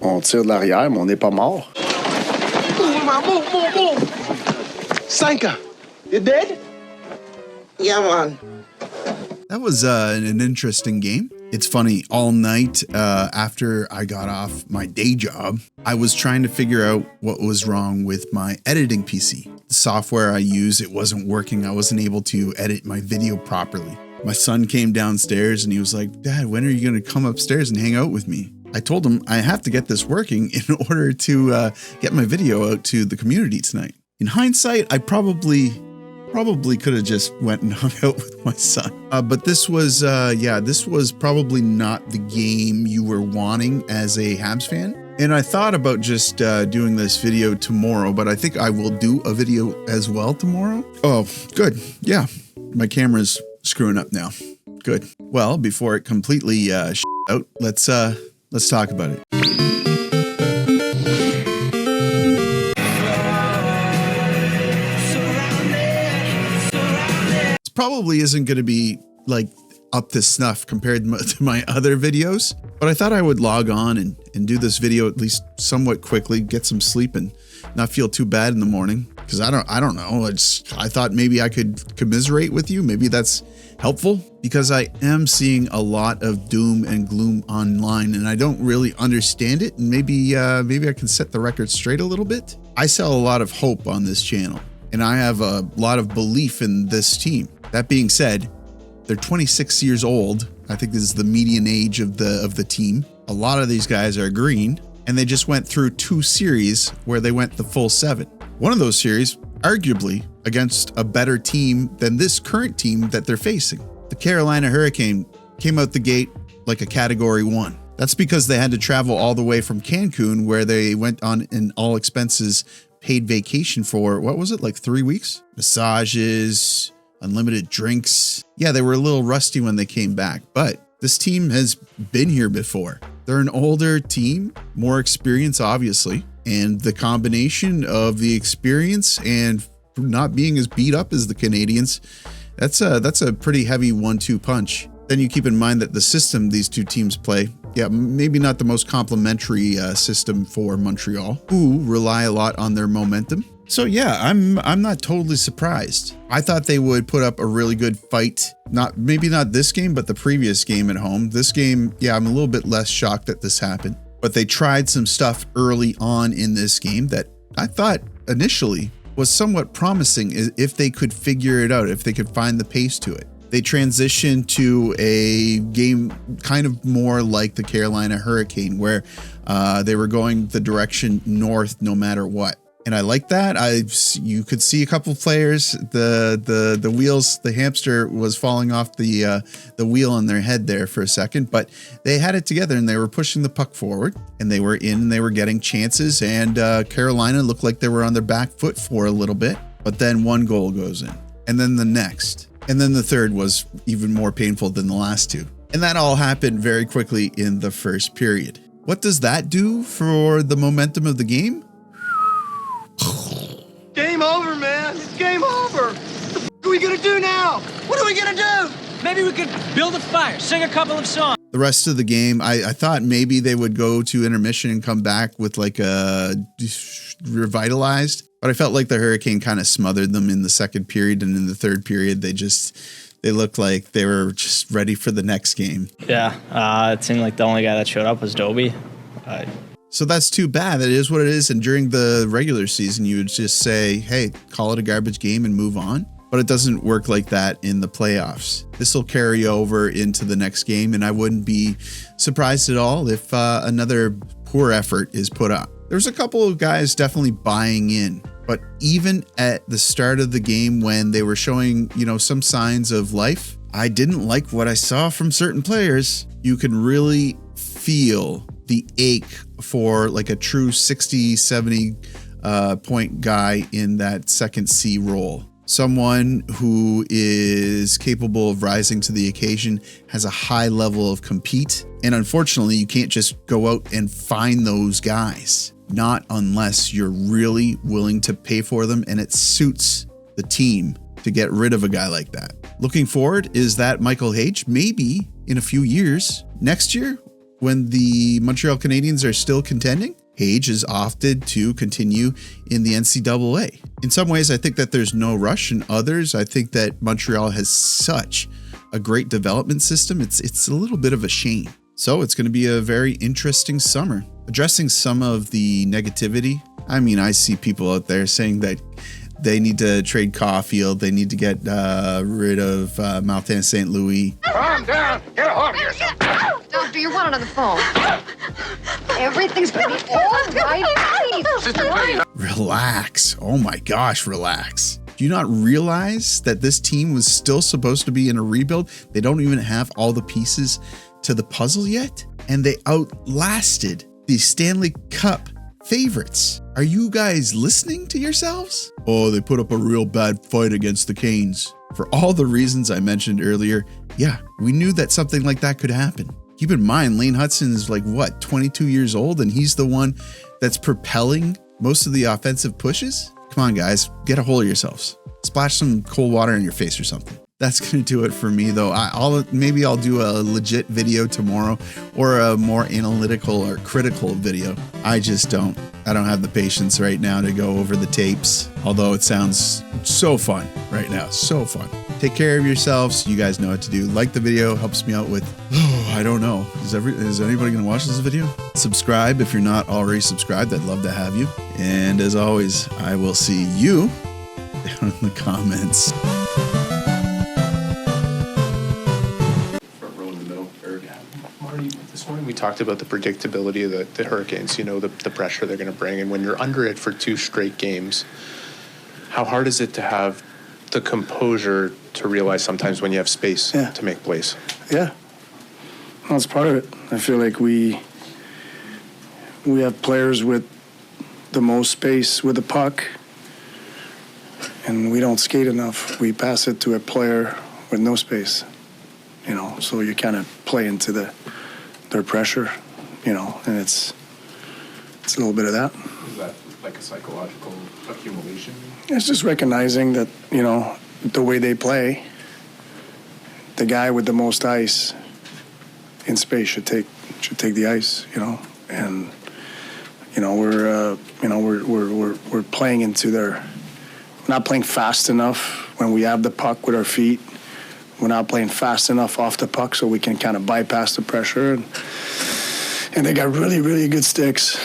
On tire de l'arrière, mais on n'est pas mort. Sanka, you dead? Yeah, man. That was an interesting game. It's funny, all night after I got off my day job, I was trying to figure out what was wrong with my editing PC. The software I use, it wasn't working. I wasn't able to edit my video properly. My son came downstairs and he was like, Dad, when are you going to come upstairs and hang out with me? I told him I have to get this working in order to get my video out to the community tonight. In hindsight, I probably could have just went and hung out with my son. But this was, this was probably not the game you were wanting as a Habs fan. And I thought about just doing this video tomorrow, but I think I will do a video as well tomorrow. Oh, good. Yeah, my camera's screwing up now. Good. Well, before it completely out, let's talk about it. Probably isn't going to be like up to snuff compared to my other videos, but I thought I would log on and do this video at least somewhat quickly, get some sleep and not feel too bad in the morning. Cause I don't know. I thought maybe I could commiserate with you. Maybe that's helpful because I am seeing a lot of doom and gloom online and I don't really understand it. And maybe I can set the record straight a little bit. I sell a lot of hope on this channel and I have a lot of belief in this team. That being said, they're 26 years old. I think this is the median age of the team. A lot of these guys are green, and they just went through 2 series where they went the full 7. One of those series, arguably, against a better team than this current team that they're facing. The Carolina Hurricane came out the gate like a Category 1. That's because they had to travel all the way from Cancun, where they went on an all expenses paid vacation for, what was it, like 3 weeks? Massages, unlimited drinks. Yeah, they were a little rusty when they came back, but this team has been here before. They're an older team, more experience, obviously, and the combination of the experience and not being as beat up as the Canadiens, that's a pretty heavy 1-2 punch. Then you keep in mind that the system these two teams play, yeah, maybe not the most complimentary system for Montreal, who rely a lot on their momentum. So yeah, I'm not totally surprised. I thought they would put up a really good fight. Maybe not this game, but the previous game at home. This game, yeah, I'm a little bit less shocked that this happened. But they tried some stuff early on in this game that I thought initially was somewhat promising if they could figure it out, if they could find the pace to it. They transitioned to a game kind of more like the Carolina Hurricane, where they were going the direction north no matter what. And I like that. You could see a couple of players, the wheels, the hamster was falling off the wheel on their head there for a second, but they had it together and they were pushing the puck forward and they were in and they were getting chances, and Carolina looked like they were on their back foot for a little bit, but then one goal goes in and then the next, and then the third was even more painful than the last two. And that all happened very quickly in the first period. What does that do for the momentum of the game? Game over, man. It's game over. What are we gonna do now? What are we gonna do? Maybe we could build a fire, sing a couple of songs. The rest of the game, I thought maybe they would go to intermission and come back with like a revitalized, but I felt like the Hurricane kind of smothered them in the second period, and in the third period, they looked like they were just ready for the next game. Yeah, it seemed like the only guy that showed up was Dobie. So that's too bad. That is what it is. And during the regular season, you would just say, hey, call it a garbage game and move on. But it doesn't work like that in the playoffs. This will carry over into the next game, and I wouldn't be surprised at all if another poor effort is put up. There's a couple of guys definitely buying in, but even at the start of the game when they were showing, some signs of life, I didn't like what I saw from certain players. You can really feel the ache for like a true 60, 70 point guy in that second C role. Someone who is capable of rising to the occasion, has a high level of compete. And unfortunately, you can't just go out and find those guys. Not unless you're really willing to pay for them and it suits the team to get rid of a guy like that. Looking forward is that Michael H, maybe in a few years, next year, when the Montreal Canadiens are still contending, Hage is opted to continue in the NCAA. In some ways, I think that there's no rush. In others, I think that Montreal has such a great development system. It's a little bit of a shame. So it's going to be a very interesting summer. Addressing some of the negativity. I mean, I see people out there saying that they need to trade Caulfield. They need to get rid of Martin St. Louis. Calm down. Get a hold of yourself. Doctor, you're one on the phone. Everything's gonna be all right. Sister, please. Relax. Oh my gosh, relax. Do you not realize that this team was still supposed to be in a rebuild? They don't even have all the pieces to the puzzle yet, and they outlasted the Stanley Cup favorites. Are you guys listening to yourselves? Oh, they put up a real bad fight against the Canes. For all the reasons I mentioned earlier, yeah, we knew that something like that could happen. Keep in mind, Lane Hudson is like, what, 22 years old, and he's the one that's propelling most of the offensive pushes? Come on, guys, get a hold of yourselves. Splash some cold water in your face or something. That's going to do it for me, though. Maybe I'll do a legit video tomorrow or a more analytical or critical video. I don't have the patience right now to go over the tapes, although it sounds so fun right now. So fun. Take care of yourselves. You guys know what to do. Like the video, helps me out with, I don't know. Is anybody going to watch this video? Subscribe if you're not already subscribed. I'd love to have you. And as always, I will see you down in the comments. This morning we talked about the predictability of the Hurricanes, the pressure they're going to bring. And when you're under it for 2 straight games, how hard is it to have the composure to realize sometimes when you have space to make plays? Yeah. Well, that's part of it. I feel like we have players with the most space with the puck, and we don't skate enough. We pass it to a player with no space, so you kind of play into their pressure, and it's a little bit of that. Is that like a psychological accumulation? It's just recognizing that, the way they play, the guy with the most ice in space should take the ice, and we're playing into we're not playing fast enough when we have the puck with our feet. We're not playing fast enough off the puck so we can kind of bypass the pressure. And they got really, really good sticks.